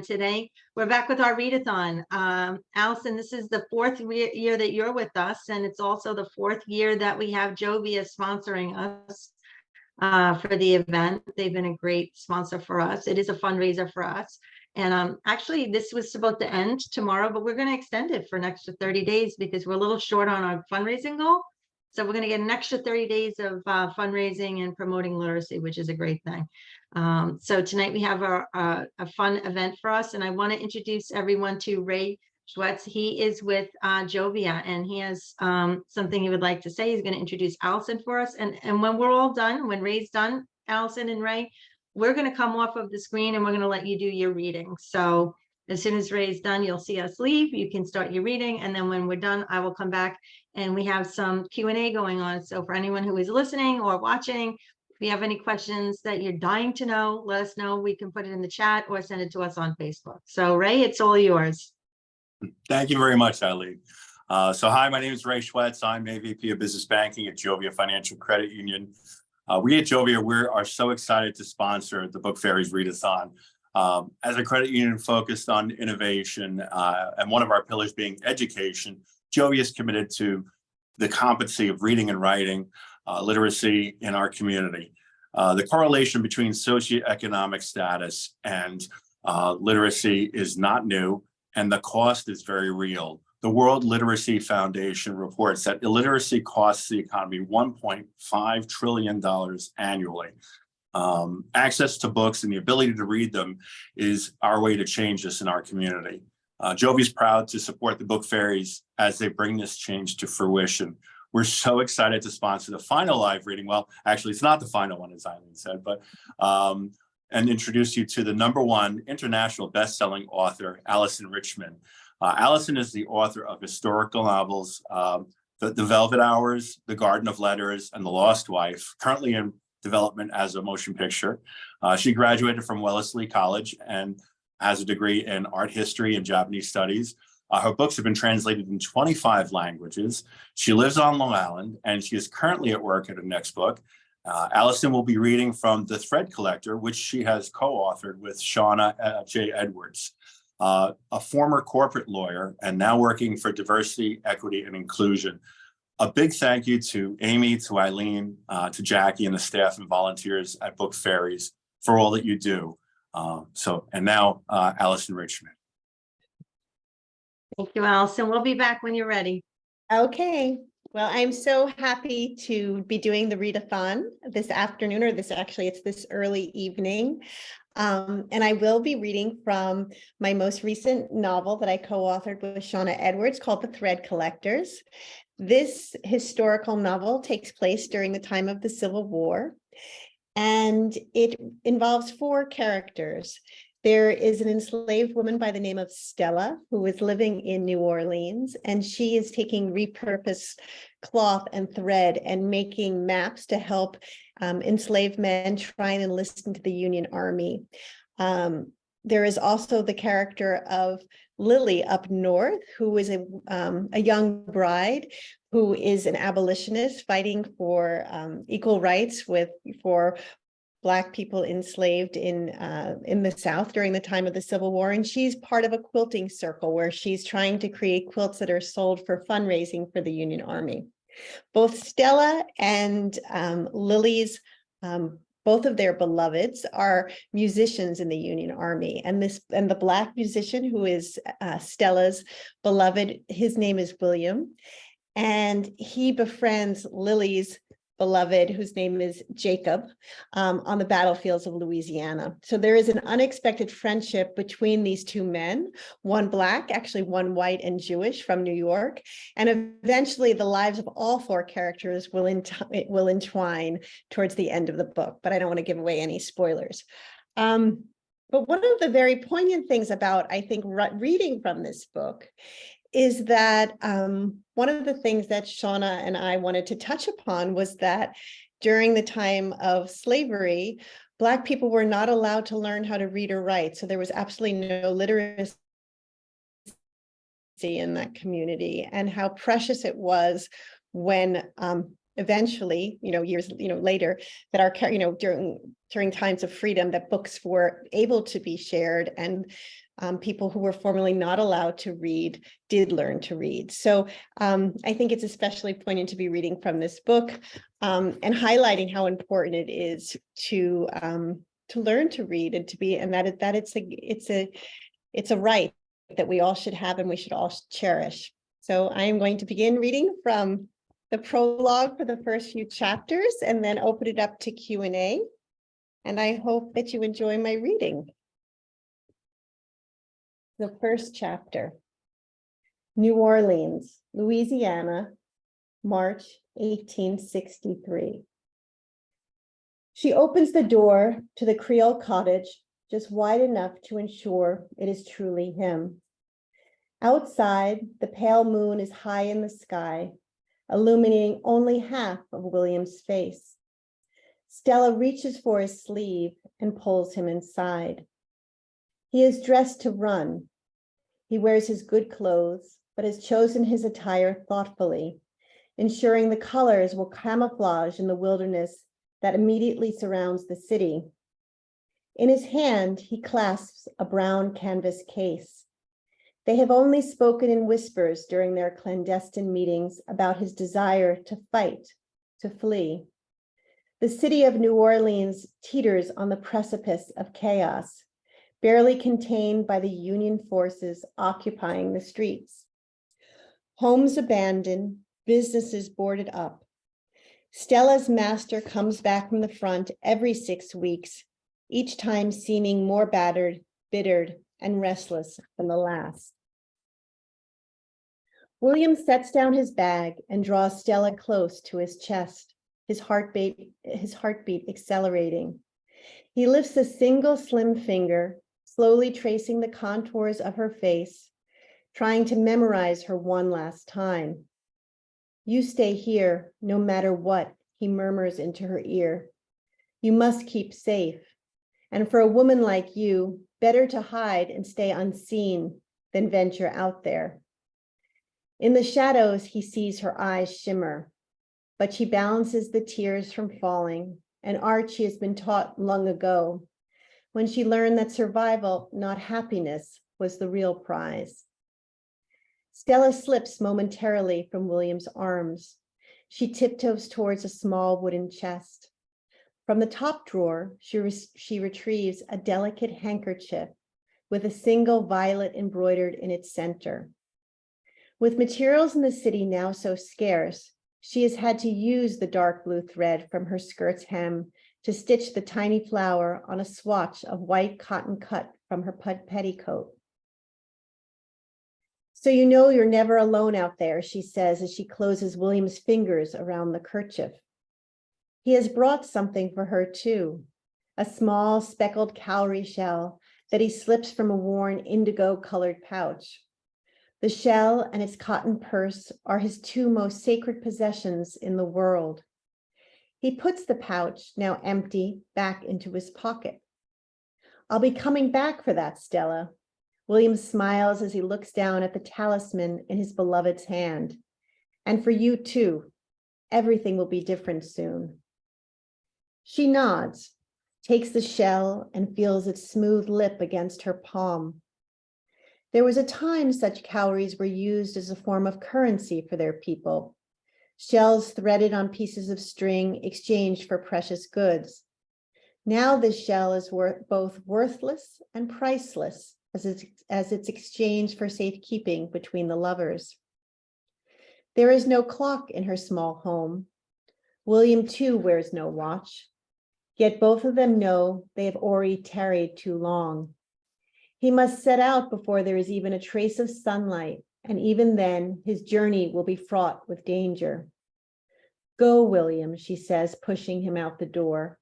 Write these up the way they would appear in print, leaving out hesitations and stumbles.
Today we're back with our Read-a-Thon. Allison, this is the fourth year that you're with us, and it's also the fourth year that we have Jovia sponsoring us for the event. They've been a great sponsor for us. It is a fundraiser for us. And actually, this was supposed to end tomorrow, but we're going to extend it for an extra 30 days because we're a little short on our fundraising goal. So we're going to get an extra 30 days of fundraising and promoting literacy, which is a great thing. So tonight we have a fun event for us, and I want to introduce everyone to Ray Schwetz. He is with Jovia, and he has something he would like to say. He's going to introduce Allison for us. And when we're all done, when Ray's done, Allison and Ray, we're going to come off of the screen and we're going to let you do your reading. So as soon as Ray's done, you'll see us leave. You can start your reading. And then when we're done, I will come back and we have some Q&A going on. So for anyone who is listening or watching, if you have any questions that you're dying to know, let us know. We can put it in the chat or send it to us on Facebook. So Ray, it's all yours. Thank you very much, Eileen. So hi, my name is Ray Schwetz. I'm AVP of Business Banking at Jovia Financial Credit Union. We at Jovia, we are so excited to sponsor the Book Fairies Read-a-Thon. As a credit union focused on innovation and one of our pillars being education, Jovia is committed to the competency of reading and writing, literacy in our community. The correlation between socioeconomic status and literacy is not new, and the cost is very real. The World Literacy Foundation reports that illiteracy costs the economy $1.5 trillion annually. Access to books and the ability to read them is our way to change this in our community. Jovia is proud to support the Book Fairies as they bring this change to fruition. We're so excited to sponsor the final live reading. Well, actually, it's not the final one, as Eileen said, but and introduce you to the #1 international best-selling author, ALYSON RICHMAN. ALYSON is the author of historical novels, the Velvet Hours, The Garden of Letters, and The Lost Wife, currently in development as a motion picture. She graduated from Wellesley College and has a degree in art history and Japanese studies. Her books have been translated in 25 languages. She lives on Long Island, and she is currently at work at her next book. ALYSON will be reading from The Thread Collector, which she has co-authored with Shauna J. Edwards, a former corporate lawyer and now working for diversity, equity, and inclusion. A big thank you to Amy, to Eileen, to Jackie, and the staff and volunteers at Book Fairies for all that you do. And now, ALYSON RICHMAN. Thank you, Allison. We'll be back when you're ready. Okay. Well, I'm so happy to be doing the Read-a-Thon this afternoon, or it's this early evening. And I will be reading from my most recent novel that I co-authored with Shauna Edwards called The Thread Collectors. This historical novel takes place during the time of the Civil War, and it involves 4 characters. There is an enslaved woman by the name of Stella who is living in New Orleans, and she is taking repurposed cloth and thread and making maps to help enslaved men try and enlist into the Union Army. There is also the character of Lily up north, who is a young bride who is an abolitionist fighting for equal rights for Black people enslaved in the South during the time of the Civil War. And she's part of a quilting circle where she's trying to create quilts that are sold for fundraising for the Union Army. Both Stella and Lily's, both of their beloveds are musicians in the Union Army. And the Black musician who is Stella's beloved, his name is William. And he befriends Lily's beloved, whose name is Jacob, on the battlefields of Louisiana. So there is an unexpected friendship between these 2 men, one Black, actually one white and Jewish from New York. And eventually the lives of all 4 characters will entwine towards the end of the book, but I don't want to give away any spoilers. But one of the very poignant things about, I think, reading from this book is that one of the things that Shauna and I wanted to touch upon was that during the time of slavery, Black people were not allowed to learn how to read or write. So there was absolutely no literacy in that community, and how precious it was when eventually, years, later, that during times of freedom, that books were able to be shared, and people who were formerly not allowed to read did learn to read. So I think it's especially poignant to be reading from this book and highlighting how important it is to learn to read and to be, and that it's a right that we all should have and we should all cherish. So I am going to begin reading from the prologue for the first few chapters and then open it up to Q&A. And I hope that you enjoy my reading. The first chapter, New Orleans, Louisiana, March 1863. She opens the door to the Creole cottage just wide enough to ensure it is truly him. Outside, the pale moon is high in the sky, illuminating only half of William's face. Stella reaches for his sleeve and pulls him inside. He is dressed to run. He wears his good clothes, but has chosen his attire thoughtfully, ensuring the colors will camouflage in the wilderness that immediately surrounds the city. In his hand, he clasps a brown canvas case. They have only spoken in whispers during their clandestine meetings about his desire to fight, to flee. The city of New Orleans teeters on the precipice of chaos, barely contained by the Union forces occupying the streets. Homes abandoned, businesses boarded up. Stella's master comes back from the front every 6 weeks, each time seeming more battered, bittered, and restless than the last. William sets down his bag and draws Stella close to his chest, his heartbeat accelerating. He lifts a single slim finger, slowly tracing the contours of her face, trying to memorize her one last time. "You stay here, no matter what," he murmurs into her ear. "You must keep safe. And for a woman like you, better to hide and stay unseen than venture out there." In the shadows, he sees her eyes shimmer, but she balances the tears from falling, an art she has been taught long ago, when she learned that survival, not happiness, was the real prize. Stella slips momentarily from William's arms. She tiptoes towards a small wooden chest. From the top drawer, she retrieves a delicate handkerchief with a single violet embroidered in its center. With materials in the city now so scarce, she has had to use the dark blue thread from her skirt's hem to stitch the tiny flower on a swatch of white cotton cut from her petticoat. "So you know you're never alone out there," she says as she closes William's fingers around the kerchief. He has brought something for her too, a small speckled cowrie shell that he slips from a worn indigo-colored pouch. The shell and its cotton purse are his two most sacred possessions in the world. He puts the pouch, now empty, back into his pocket. "I'll be coming back for that, Stella." William smiles as he looks down at the talisman in his beloved's hand. "And for you too. Everything will be different soon." She nods, takes the shell, and feels its smooth lip against her palm. There was a time such cowries were used as a form of currency for their people. Shells threaded on pieces of string exchanged for precious goods. Now this shell is both worthless and priceless as it's exchanged for safekeeping between the lovers. There is no clock in her small home. William too wears no watch. Yet both of them know they have already tarried too long. He must set out before there is even a trace of sunlight, and even then his journey will be fraught with danger. "Go, William," she says, pushing him out the door.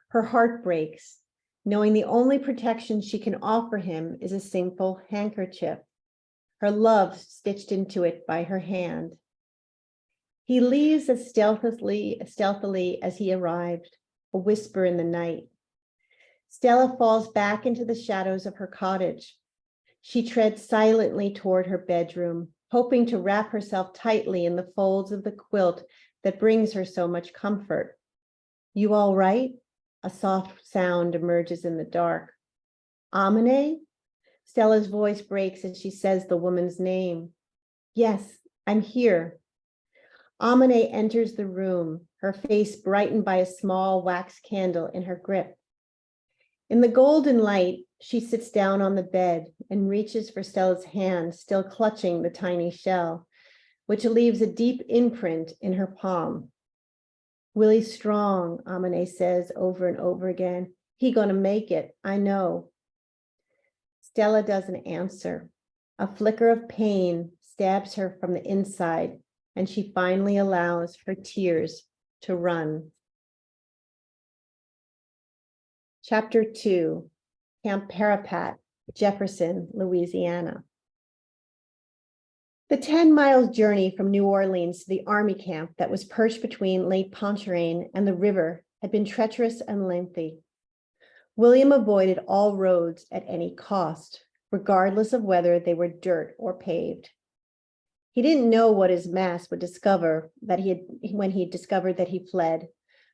Her heart breaks, knowing the only protection she can offer him is a simple handkerchief, her love stitched into it by her hand. He leaves as stealthily as he arrived, a whisper in the night. Stella falls back into the shadows of her cottage. She treads silently toward her bedroom, hoping to wrap herself tightly in the folds of the quilt that brings her so much comfort. You all right? A soft sound emerges in the dark. Amine? Stella's voice breaks as she says the woman's name. Yes, I'm here. Amine enters the room, her face brightened by a small wax candle in her grip. In the golden light, she sits down on the bed and reaches for Stella's hand, still clutching the tiny shell, which leaves a deep imprint in her palm. Willie's strong, Amine says over and over again. He gonna make it, I know. Stella doesn't answer. A flicker of pain stabs her from the inside, and she finally allows her tears to run. Chapter 2, Camp Parapat, Jefferson, Louisiana. The 10-mile journey from New Orleans to the army camp that was perched between Lake Pontchartrain and the river had been treacherous and lengthy. William avoided all roads at any cost, regardless of whether they were dirt or paved. He didn't know what his mass would discover when he discovered that he fled,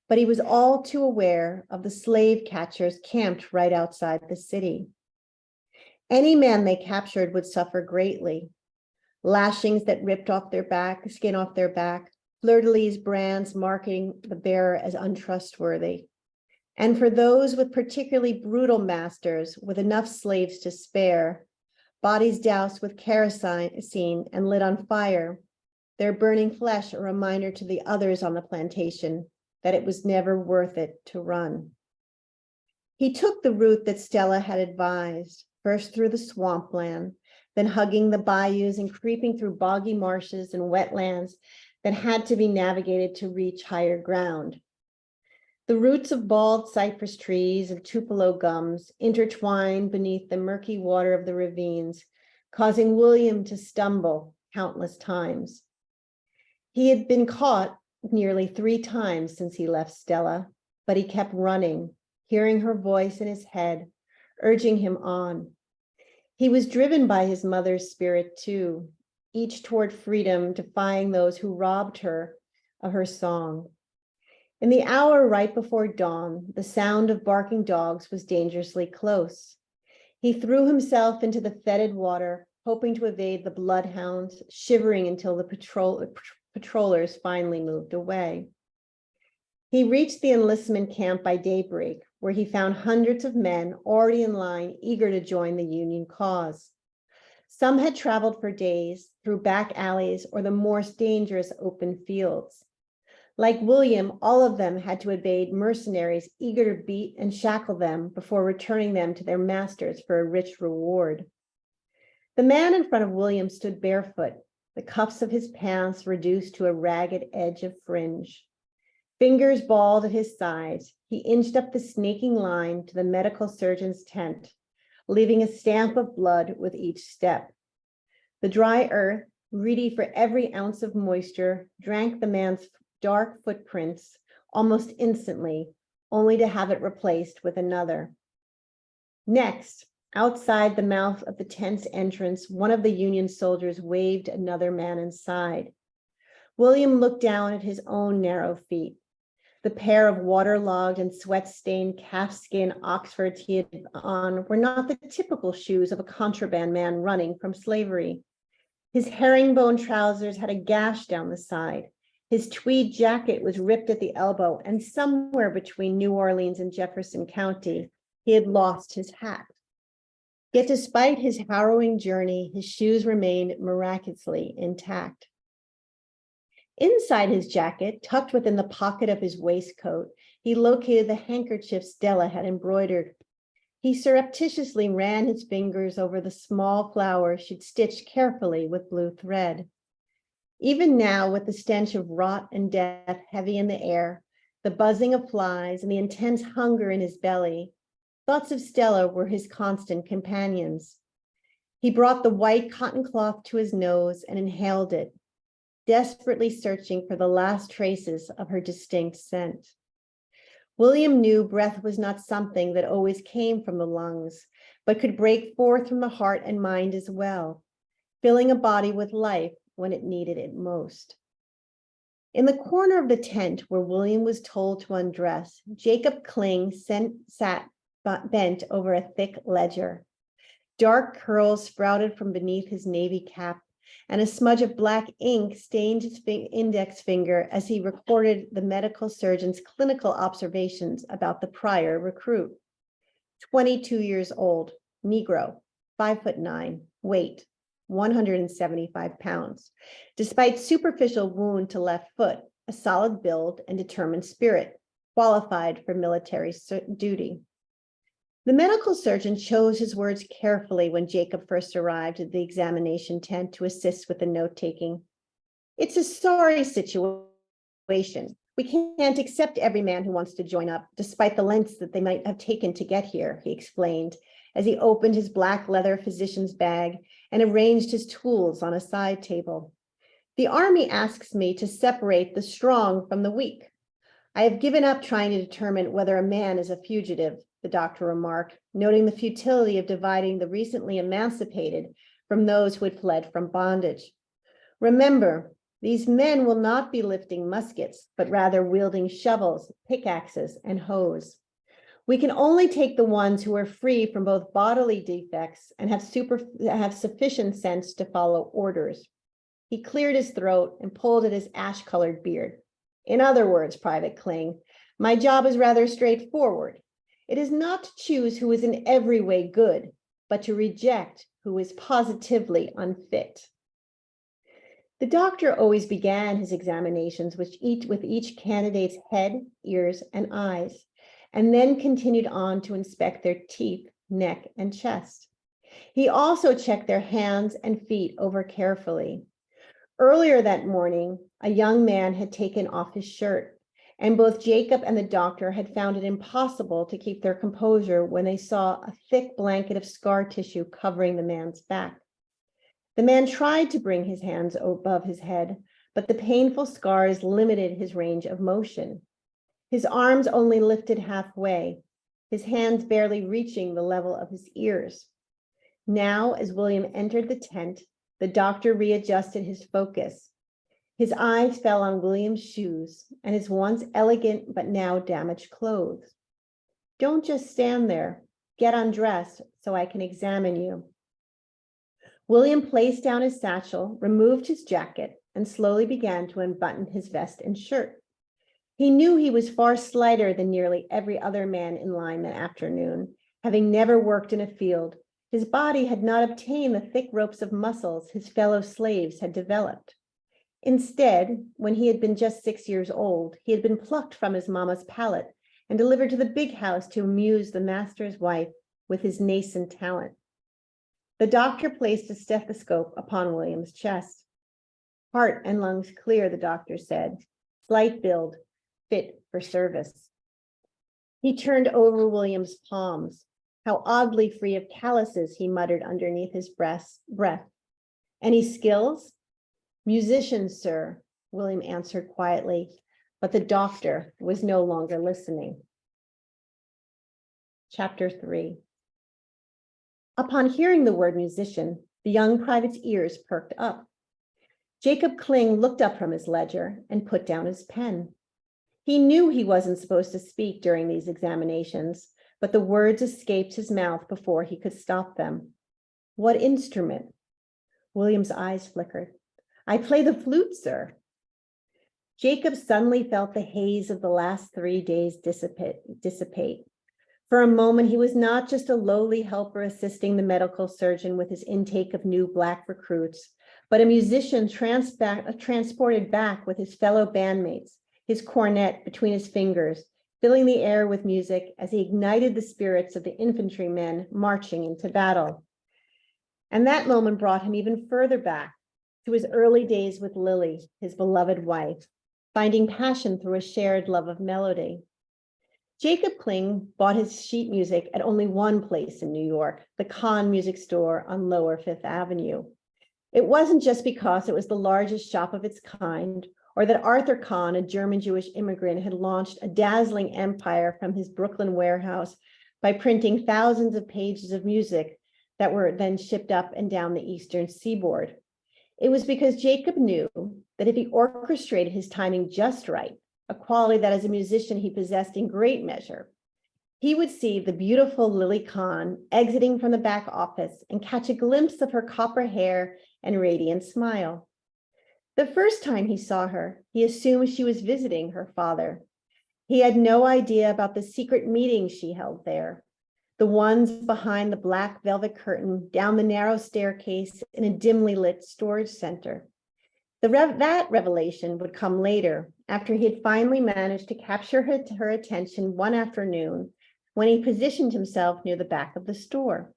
but he was all too aware of the slave catchers camped right outside the city. Any man they captured would suffer greatly. Lashings that ripped off their skin off their back, fleur-de-lis brands marking the bearer as untrustworthy. And for those with particularly brutal masters with enough slaves to spare, bodies doused with kerosene and lit on fire, their burning flesh a reminder to the others on the plantation that it was never worth it to run. He took the route that Stella had advised, first through the swampland, then hugging the bayous and creeping through boggy marshes and wetlands that had to be navigated to reach higher ground. The roots of bald cypress trees and tupelo gums intertwined beneath the murky water of the ravines, causing William to stumble countless times. He had been caught nearly 3 times since he left Stella, but he kept running, hearing her voice in his head, urging him on. He was driven by his mother's spirit too, each toward freedom, defying those who robbed her of her song. In the hour right before dawn, the sound of barking dogs was dangerously close. He threw himself into the fetid water, hoping to evade the bloodhounds, shivering until the patrollers finally moved away. He reached the enlistment camp by daybreak, where he found hundreds of men already in line, eager to join the Union cause. Some had traveled for days through back alleys or the more dangerous open fields. Like William, all of them had to evade mercenaries eager to beat and shackle them before returning them to their masters for a rich reward. The man in front of William stood barefoot, the cuffs of his pants reduced to a ragged edge of fringe. Fingers balled at his sides, he inched up the snaking line to the medical surgeon's tent, leaving a stamp of blood with each step. The dry earth, greedy for every ounce of moisture, drank the man's dark footprints almost instantly, only to have it replaced with another. Next, outside the mouth of the tent's entrance, one of the Union soldiers waved another man inside. William looked down at his own narrow feet. The pair of waterlogged and sweat-stained calfskin Oxfords he had on were not the typical shoes of a contraband man running from slavery. His herringbone trousers had a gash down the side. His tweed jacket was ripped at the elbow, and somewhere between New Orleans and Jefferson County, he had lost his hat. Yet despite his harrowing journey, his shoes remained miraculously intact. Inside his jacket, tucked within the pocket of his waistcoat, he located the handkerchief Stella had embroidered. He surreptitiously ran his fingers over the small flower she'd stitched carefully with blue thread. Even now, with the stench of rot and death heavy in the air, the buzzing of flies and the intense hunger in his belly, thoughts of Stella were his constant companions. He brought the white cotton cloth to his nose and inhaled it, desperately searching for the last traces of her distinct scent. William knew breath was not something that always came from the lungs, but could break forth from the heart and mind as well, filling a body with life when it needed it most. In the corner of the tent where William was told to undress, Jacob Kling sat bent over a thick ledger. Dark curls sprouted from beneath his navy cap, and a smudge of black ink stained his index finger as he recorded the medical surgeon's clinical observations about the prior recruit. 22 years old, Negro, 5'9", weight 175 pounds. Despite superficial wound to left foot, a solid build and determined spirit, qualified for military duty. The medical surgeon chose his words carefully when Jacob first arrived at the examination tent to assist with the note-taking. It's a sorry situation. We can't accept every man who wants to join up, despite the lengths that they might have taken to get here, he explained, as he opened his black leather physician's bag and arranged his tools on a side table. The Army asks me to separate the strong from the weak. I have given up trying to determine whether a man is a fugitive, the doctor remarked, noting the futility of dividing the recently emancipated from those who had fled from bondage. Remember, these men will not be lifting muskets, but rather wielding shovels, pickaxes, and hoes. We can only take the ones who are free from both bodily defects and have sufficient sense to follow orders. He cleared his throat and pulled at his ash-colored beard. In other words, Private Kling, my job is rather straightforward. It is not to choose who is in every way good, but to reject who is positively unfit. The doctor always began his examinations with each candidate's head, ears, and eyes, and then continued on to inspect their teeth, neck, and chest. He also checked their hands and feet over carefully. Earlier that morning, a young man had taken off his shirt, and both Jacob and the doctor had found it impossible to keep their composure when they saw a thick blanket of scar tissue covering the man's back. The man tried to bring his hands above his head, but the painful scars limited his range of motion. His arms only lifted halfway, his hands barely reaching the level of his ears. Now, as William entered the tent, the doctor readjusted his focus. His eyes fell on William's shoes and his once elegant but now damaged clothes. Don't just stand there. Get undressed so I can examine you. William placed down his satchel, removed his jacket, and slowly began to unbutton his vest and shirt. He knew he was far slighter than nearly every other man in line that afternoon. Having never worked in a field, his body had not obtained the thick ropes of muscles his fellow slaves had developed. Instead, when he had been just 6 years old, he had been plucked from his mama's pallet and delivered to the big house to amuse the master's wife with his nascent talent. The doctor placed a stethoscope upon William's chest. Heart and lungs clear, the doctor said. Slight build, fit for service. He turned over William's palms. How oddly free of calluses, he muttered underneath his breath. Any skills? Musician, sir, William answered quietly, but the doctor was no longer listening. Chapter 3. Upon hearing the word musician, the young private's ears perked up. Jacob Kling looked up from his ledger and put down his pen. He knew he wasn't supposed to speak during these examinations, but the words escaped his mouth before he could stop them. What instrument? William's eyes flickered. I play the flute, sir. Jacob suddenly felt the haze of the last 3 days dissipate. For a moment, he was not just a lowly helper assisting the medical surgeon with his intake of new Black recruits, but a musician transported back with his fellow bandmates, his cornet between his fingers, filling the air with music as he ignited the spirits of the infantrymen marching into battle. And that moment brought him even further back to his early days with Lily, his beloved wife, finding passion through a shared love of melody. Jacob Kling bought his sheet music at only one place in New York, the Kahn Music Store on Lower Fifth Avenue. It wasn't just because it was the largest shop of its kind, or that Arthur Kahn, a German Jewish immigrant, had launched a dazzling empire from his Brooklyn warehouse by printing thousands of pages of music that were then shipped up and down the eastern seaboard. It was because Jacob knew that if he orchestrated his timing just right, a quality that as a musician he possessed in great measure, he would see the beautiful Lily Kahn exiting from the back office and catch a glimpse of her copper hair and radiant smile. The first time he saw her, he assumed she was visiting her father. He had no idea about the secret meetings she held there, the ones behind the black velvet curtain down the narrow staircase in a dimly lit storage center. That revelation would come later, after he had finally managed to capture her attention one afternoon when he positioned himself near the back of the store.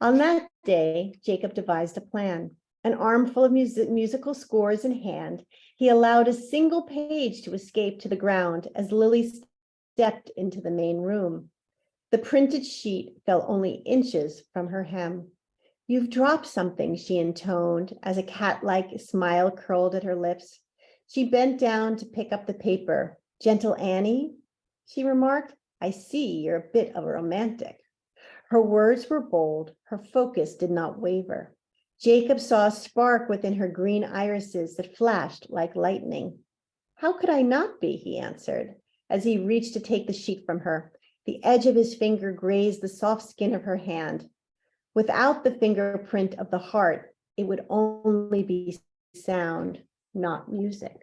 On that day, Jacob devised a plan. An armful of musical scores in hand, he allowed a single page to escape to the ground as Lily stepped into the main room. The printed sheet fell only inches from her hem. "You've dropped something," she intoned as a cat-like smile curled at her lips. She bent down to pick up the paper. "Gentle Annie," she remarked, "I see you're a bit of a romantic." Her words were bold. Her focus did not waver. Jacob saw a spark within her green irises that flashed like lightning. "How could I not be?" he answered, as he reached to take the sheet from her. The edge of his finger grazed the soft skin of her hand. Without the fingerprint of the heart, it would only be sound, not music.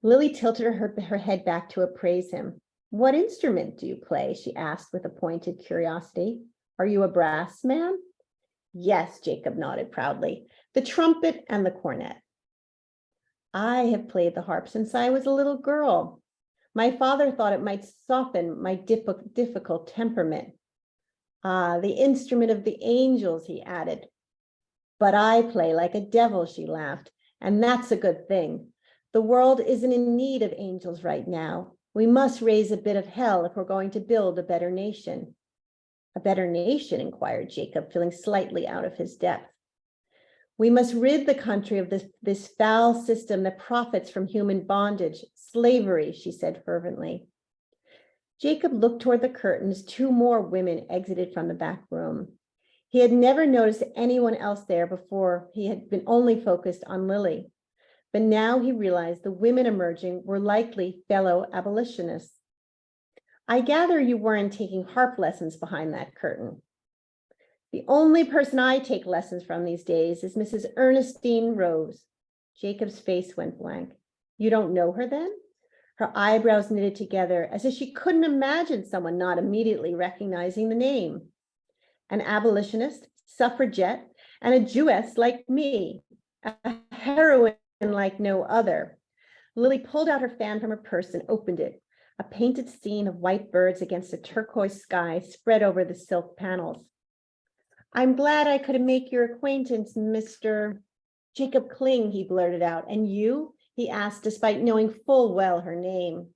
Lily tilted her head back to appraise him. "What instrument do you play?" she asked with a pointed curiosity. "Are you a brass man?" "Yes," Jacob nodded proudly, "the trumpet and the cornet." "I have played the harp since I was a little girl. My father thought it might soften my difficult temperament." "Ah, the instrument of the angels," he added. "But I play like a devil," she laughed, "and that's a good thing. The world isn't in need of angels right now. We must raise a bit of hell if we're going to build a better nation." "A better nation?" inquired Jacob, feeling slightly out of his depth. "We must rid the country of this foul system that profits from human bondage, slavery," she said fervently. Jacob looked toward the curtains. 2 more women exited from the back room. He had never noticed anyone else there before. He had been only focused on Lily. But now he realized the women emerging were likely fellow abolitionists. "I gather you weren't taking harp lessons behind that curtain." "The only person I take lessons from these days is Mrs. Ernestine Rose." Jacob's face went blank. "You don't know her then?" Her eyebrows knitted together as if she couldn't imagine someone not immediately recognizing the name. "An abolitionist, suffragette, and a Jewess like me, a heroine like no other." Lily pulled out her fan from her purse and opened it. A painted scene of white birds against a turquoise sky spread over the silk panels. "I'm glad I could make your acquaintance, Mr. Jacob Kling," he blurted out. "And you?" he asked, despite knowing full well her name.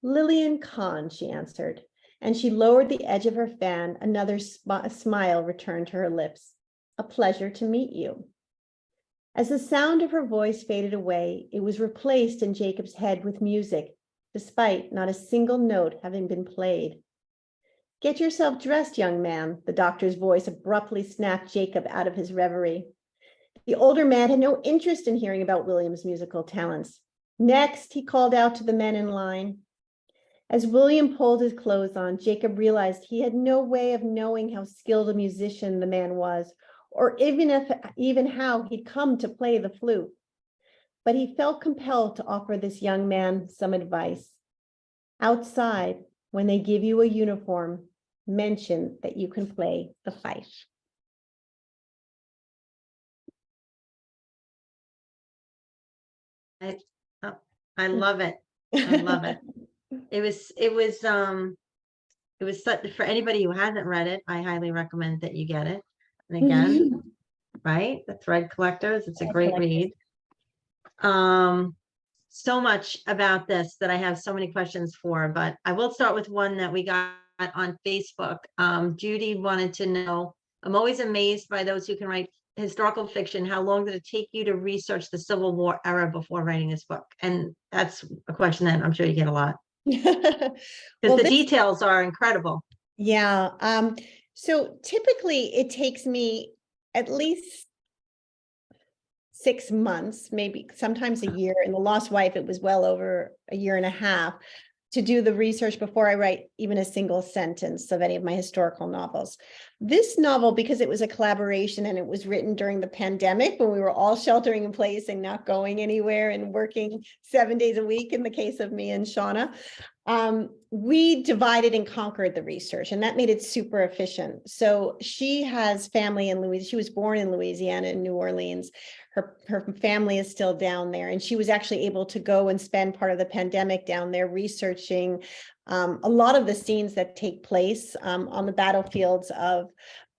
"Lillian Kahn," she answered, and she lowered the edge of her fan. Another smile returned to her lips. "A pleasure to meet you." As the sound of her voice faded away, it was replaced in Jacob's head with music, despite not a single note having been played. "Get yourself dressed, young man," the doctor's voice abruptly snapped Jacob out of his reverie. The older man had no interest in hearing about William's musical talents. "Next," he called out to the men in line. As William pulled his clothes on, Jacob realized he had no way of knowing how skilled a musician the man was, or even how he'd come to play the flute. But he felt compelled to offer this young man some advice. "Outside, when they give you a uniform, mention that you can play the fife." I love it. I love it. It was such, for anybody who hasn't read it, I highly recommend that you get it. And again, right? The Thread Collectors, it's a great read. So much about this that I have so many questions for, but I will start with one that we got on Facebook. Judy wanted to know, "I'm always amazed by those who can write historical fiction. How long did it take you to research the Civil War era before writing this book?" And that's a question that I'm sure you get a lot, because Well, the this- details are incredible. Yeah. So typically it takes me at least 6 months, maybe sometimes a year. In The Lost Wife, it was well over a year and a half to do the research before I write even a single sentence of any of my historical novels. This novel, because it was a collaboration and it was written during the pandemic when we were all sheltering in place and not going anywhere and working 7 days a week in the case of me and Shauna, we divided and conquered the research, and that made it super efficient. So she has family in Louisiana. She was born in Louisiana, in New Orleans. Her family is still down there, and she was actually able to go and spend part of the pandemic down there researching a lot of the scenes that take place on the battlefields of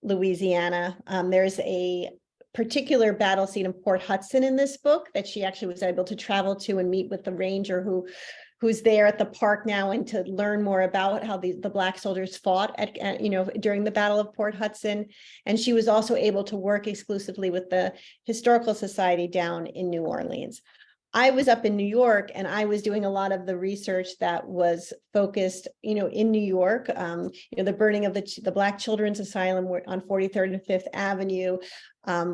Louisiana. There's a particular battle scene in Port Hudson in this book that she actually was able to travel to and meet with the ranger who's there at the park now, and to learn more about how the Black soldiers fought at during the Battle of Port Hudson. And she was also able to work exclusively with the Historical Society down in New Orleans. I was up in New York, and I was doing a lot of the research that was focused, in New York, the burning of the Black Children's Asylum on 43rd and 5th Avenue,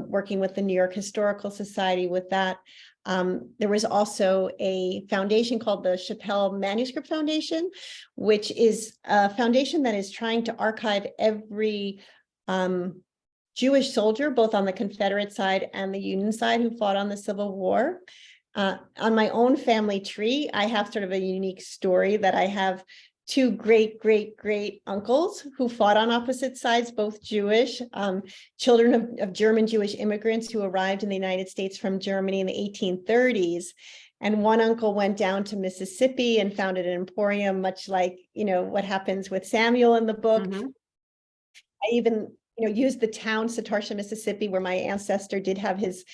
working with the New York Historical Society with that. There was also a foundation called the Chappelle Manuscript Foundation, which is a foundation that is trying to archive every Jewish soldier, both on the Confederate side and the Union side, who fought on the Civil War. On my own family tree, I have sort of a unique story that I have 2 great uncles who fought on opposite sides, both Jewish, children of German Jewish immigrants who arrived in the United States from Germany in the 1830s. And one uncle went down to Mississippi and founded an emporium, much like, what happens with Samuel in the book. Mhm. I even used the town Satarsha, Mississippi, where my ancestor did have his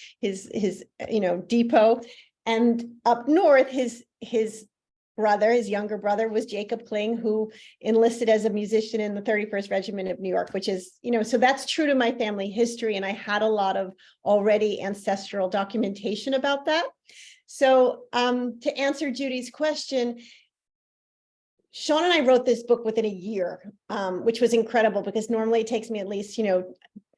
depot. And up north, his younger brother was Jacob Kling, who enlisted as a musician in the 31st Regiment of New York, which is, so that's true to my family history. And I had a lot of already ancestral documentation about that. So to answer Judy's question, Sean and I wrote this book within a year, which was incredible, because normally it takes me at least,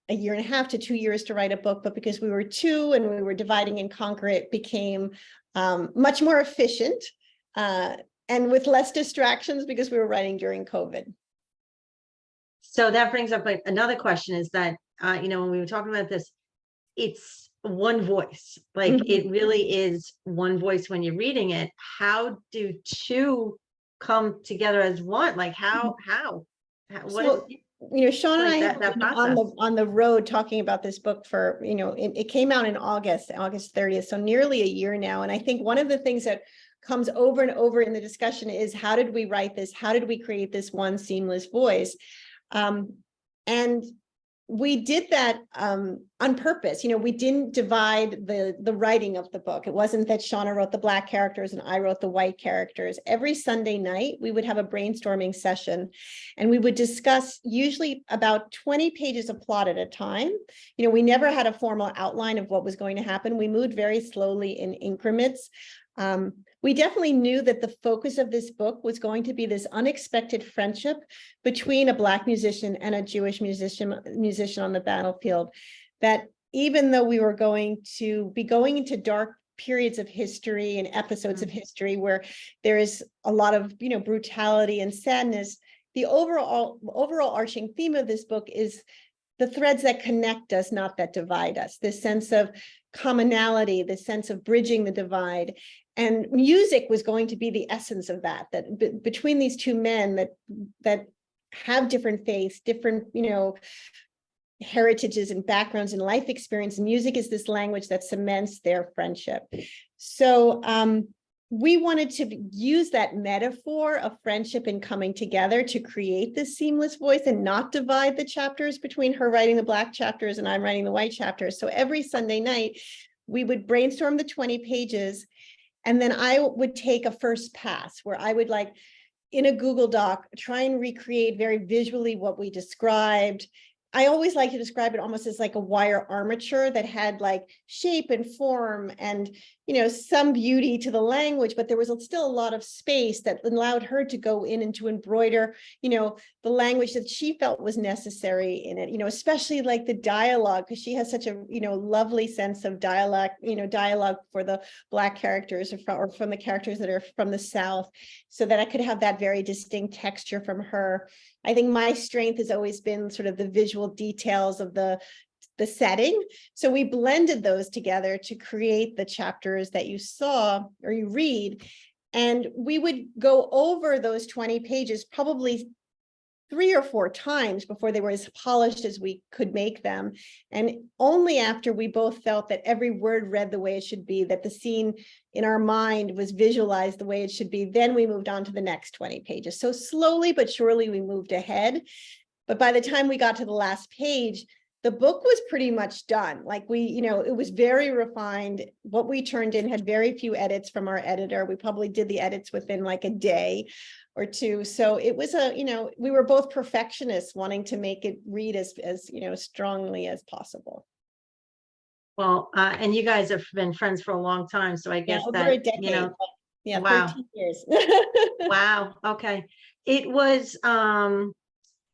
a year and a half to 2 years to write a book. But because we were 2 and we were dividing and conquer, it became much more efficient. And with less distractions, because we were writing during COVID. So that brings up another question, is that, when we were talking about this, it's one voice, like it really is one voice when you're reading it. How do 2 come together as one? Like how what is Sean and I like have that been on the road talking about this book for, it came out in August 30th. So nearly a year now. And I think one of the things that comes over and over in the discussion is, how did we write this? How did we create this one seamless voice? And we did that on purpose. We didn't divide the writing of the book. It wasn't that Shauna wrote the Black characters and I wrote the white characters. Every Sunday night, we would have a brainstorming session, and we would discuss usually about 20 pages of plot at a time. We never had a formal outline of what was going to happen. We moved very slowly in increments. We definitely knew that the focus of this book was going to be this unexpected friendship between a Black musician and a Jewish musician on the battlefield. That even though we were going to be going into dark periods of history and episodes of history where there is a lot of, brutality and sadness, the overall arching theme of this book is the threads that connect us, not that divide us. This sense of commonality, the sense of bridging the divide. And music was going to be the essence of that, between these 2 men that have different faiths, different, heritages and backgrounds and life experience, music is this language that cements their friendship. So we wanted to use that metaphor of friendship and coming together to create this seamless voice and not divide the chapters between her writing the Black chapters and I'm writing the white chapters. So every Sunday night, we would brainstorm the 20 pages, and then I would take a first pass where I would, like, in a Google Doc, try and recreate very visually what we described. I always like to describe it almost as like a wire armature that had like shape and form and, some beauty to the language, but there was still a lot of space that allowed her to go in and to embroider, the language that she felt was necessary in it, especially like the dialogue, because she has such a, lovely sense of dialogue for the Black characters or from the characters that are from the South, so that I could have that very distinct texture from her. I think my strength has always been sort of the visual details of the setting. So we blended those together to create the chapters that you saw or you read. And we would go over those 20 pages probably 3 or 4 times before they were as polished as we could make them. And only after we both felt that every word read the way it should be, that the scene in our mind was visualized the way it should be, then we moved on to the next 20 pages. So slowly but surely we moved ahead. But by the time we got to the last page, the book was pretty much done. Like it was very refined. What we turned in had very few edits from our editor. We probably did the edits within like a day or two. So it was we were both perfectionists wanting to make it read as strongly as possible. Well, and you guys have been friends for a long time, so I guess Over that, a decade. Yeah, wow. 13 years. Wow. Okay. It was,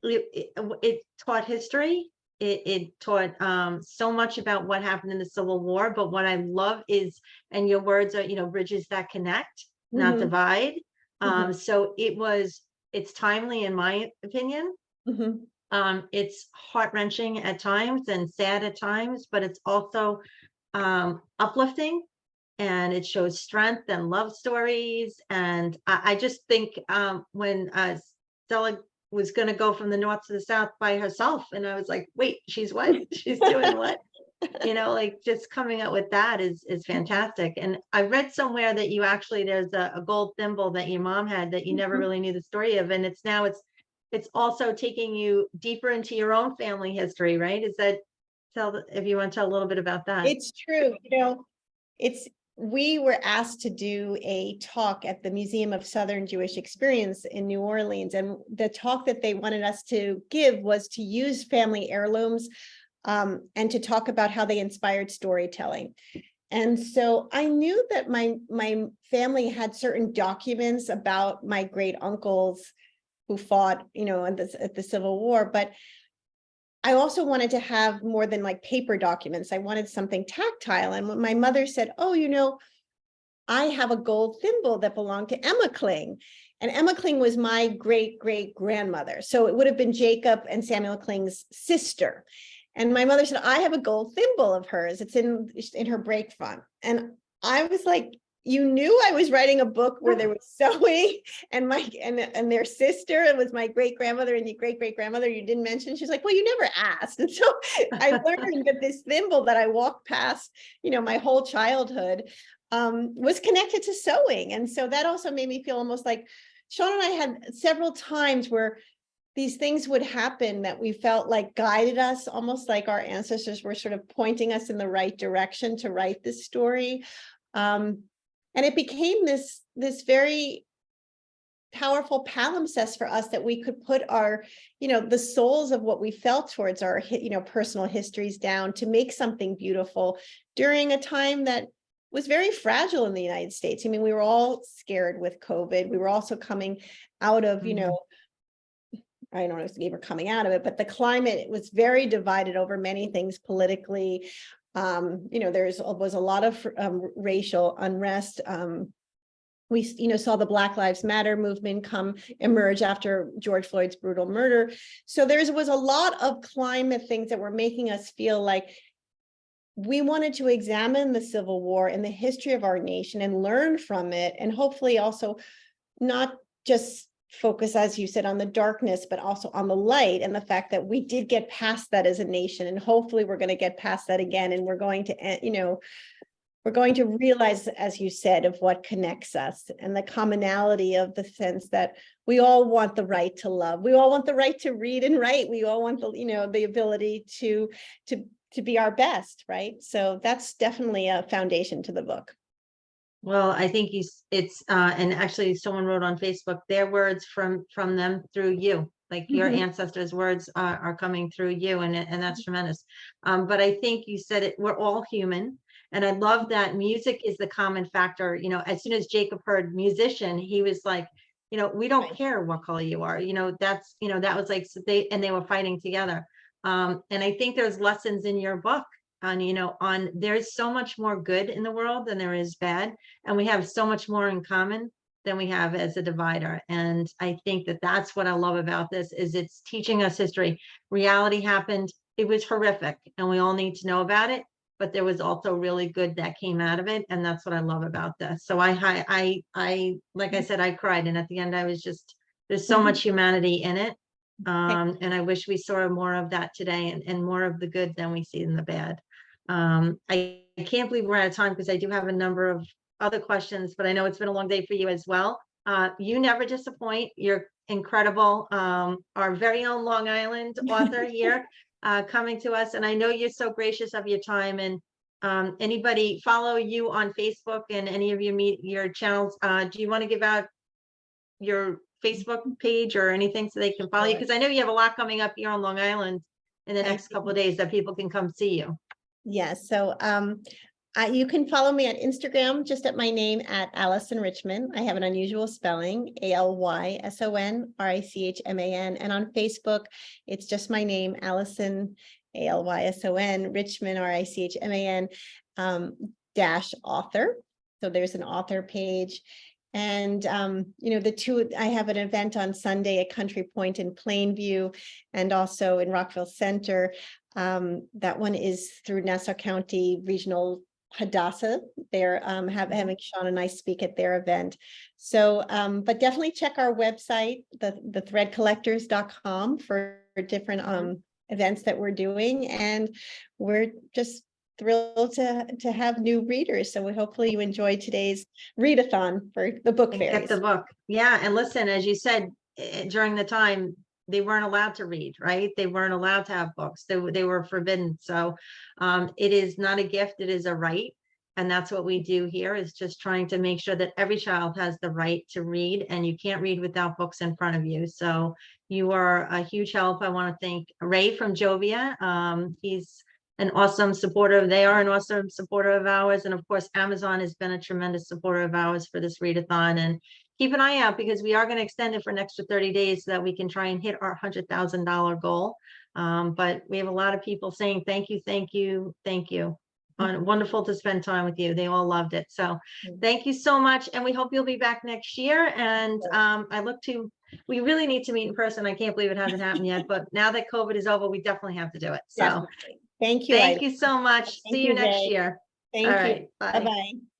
it taught history. It taught so much about what happened in the Civil War. But what I love is, and your words are, bridges that connect, not Mhm. divide. Mhm. So it's timely in my opinion. Mhm. It's heart-wrenching at times and sad at times, but it's also uplifting, and it shows strength and love stories. And I just think when Stella was going to go from the north to the south by herself, and I was like, wait, she's what? She's doing what? Like just coming up with that is fantastic. And I read somewhere that you actually, there's a gold thimble that your mom had that you never Mhm. really knew the story of, and it's also taking you deeper into your own family history, right? If you want to tell a little bit about that. It's true. We were asked to do a talk at the Museum of Southern Jewish Experience in New Orleans. And the talk that they wanted us to give was to use family heirlooms and to talk about how they inspired storytelling. And so I knew that my family had certain documents about my great uncles who fought, at the Civil War, but I also wanted to have more than like paper documents. I wanted something tactile. And when my mother said, oh, I have a gold thimble that belonged to Emma Kling. And Emma Kling was my great great grandmother. So it would have been Jacob and Samuel Kling's sister. And my mother said, I have a gold thimble of hers. It's in her break fund. And I was like, you knew I was writing a book where there was sewing and their sister, it was my great grandmother and your great great grandmother you didn't mention. She's like, well, you never asked. And so I learned that this thimble that I walked past, my whole childhood was connected to sewing. And so that also made me feel almost like Sean and I had several times where these things would happen that we felt like guided us, almost like our ancestors were sort of pointing us in the right direction to write this story. And it became this very powerful palimpsest for us that we could put our, the souls of what we felt towards our, personal histories down to make something beautiful during a time that was very fragile in the United States. I mean, we were all scared with COVID. We were also coming out of, I don't know if we were coming out of it, but the climate was very divided over many things politically. There was a lot of racial unrest. We, saw the Black Lives Matter movement emerge after George Floyd's brutal murder. So there was a lot of climate things that were making us feel like we wanted to examine the Civil War and the history of our nation and learn from it, and hopefully also not just focus, as you said, on the darkness, but also on the light and the fact that we did get past that as a nation. And hopefully we're going to get past that again. And we're going to, we're going to realize, as you said, of what connects us and the commonality of the sense that we all want the right to love. We all want the right to read and write. We all want the ability to be our best, right? So that's definitely a foundation to the book. Well, I think it's and actually someone wrote on Facebook, their words from them through you, like your ancestors' words are coming through you, and that's tremendous. But I think you said it, we're all human, And I love that music is the common factor. You know, as soon as Jacob heard musician, he was like, you know, we don't Right. care what color you are. You know, that's, you know, that was like, so they were fighting together. And I think there's lessons in your book on, you know, on there's so much more good in the world than there is bad. And we have so much more in common than we have as a divider. And I think that that's what I love about this is it's teaching us history. Reality happened. It was horrific and we all need to know about it. But there was also really good that came out of it. And that's what I love about this. So I like I said, I cried. And at the end, I was just, there's so much humanity in it. And I wish we saw more of that today and more of the good than we see in the bad. I can't believe we're out of time because I do have a number of other questions, but I know it's been a long day for you as well. You never disappoint. You're incredible. Our very own Long Island author here coming to us. And I know you're so gracious of your time and anybody follow you on Facebook and any of your channels. Do you want to give out your Facebook page or anything so they can follow you? Because I know you have a lot coming up here on Long Island in the next couple of days that people can come see you. Yes, so you can follow me on Instagram, just at my name at ALYSON Richman. I have an unusual spelling, ALYSON RICHMAN. And on Facebook, it's just my name, ALYSON, ALYSON, Richman, RICHMAN, dash author. So there's an author page. And, you know, I have an event on Sunday at Country Point in Plainview and also in Rockville Center. That one is through Nassau County Regional Hadassah. They're having Sean and I speak at their event. So, but definitely check our website, the threadcollectors.com for different events that we're doing. And we're just thrilled to have new readers. So hopefully you enjoyed today's read-a-thon for the book And fairies. get the book. Yeah. And listen, as you said, during the time, they weren't allowed to read, right? They weren't allowed to have books. They were forbidden. So it is not a gift, it is a right. And that's what we do here is just trying to make sure that every child has the right to read and you can't read without books in front of you. So you are a huge help. I want to thank Ray from Jovia. He's an awesome supporter. They are an awesome supporter of ours. And of course, Amazon has been a tremendous supporter of ours for this read-a-thon. And keep an eye out because we are going to extend it for an extra 30 days so that we can try and hit our $100,000 goal. But we have a lot of people saying, thank you, thank you, thank you. Wonderful to spend time with you. They all loved it. So thank you so much. And we hope you'll be back next year. And we really need to meet in person. I can't believe it hasn't happened yet, but now that COVID is over, we definitely have to do it. So Definitely. Thank you. thank you so much. Thank See you next Jay. year. Thank All you. right. Bye. Bye-bye.